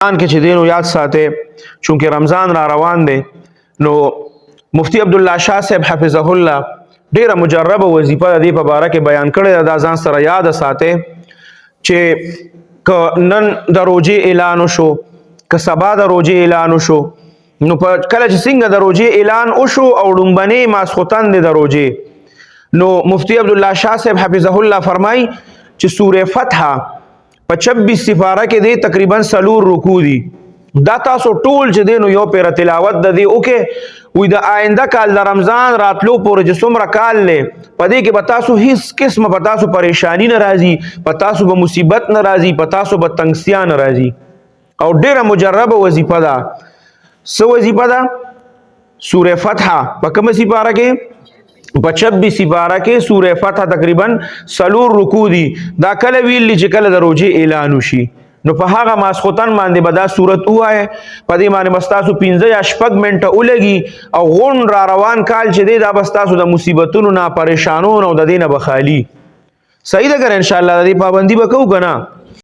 کې چې دینو یاد ساته چونکه رمضان را روان دی نو مفتی عبدالله شاه صاحب حفظه الله ډیره مجربه وظیفه د دې په باره کې بیان کړې ده. ځان سره یاد ساته چې نن د روزې اعلان وشو که سبا د روزې اعلان وشو نو په کله چې څنګه د روزې اعلان وشو او ډومبنې ماسخوتن دی د روزې نو مفتی عبدالله شاه صاحب حفظه الله فرمای چې سوره فتح په 26 سپاره کې دی تقریبا 4 رکوع دي. دا تاسو ټول چې دی نو یو پیر تلاوت د دی اوکې وې د آینده کال د رمضان راتلو پورې چې څومره کال لې پدې کې به تاسو هیڅ قسمه به تاسو پریشانی نه راځي، په تاسو به مصیبت نه راځي، په تاسو به تنگسیا نه راځي. او ډیره مجربه وظیفه ده. سو وظیفه ده سوره فتح په کومه سپاره کې په 26 سپاره کې سوره فتح تقریبا 4 رکوع دي. دا کله ویل چې کله د روزې اعلان وشي نو په هغه ماسخوتن باندې به دا صورت وایي، په دې باندې مستاسو 15 یا 6 منټه ولګي او غون را روان کال چې دی دا بستاسو د مصیبتونو نه پریشانونو او د دینه بخالي. صحیح ده ګر ان شاء الله د دې پابندي وکړو کنه.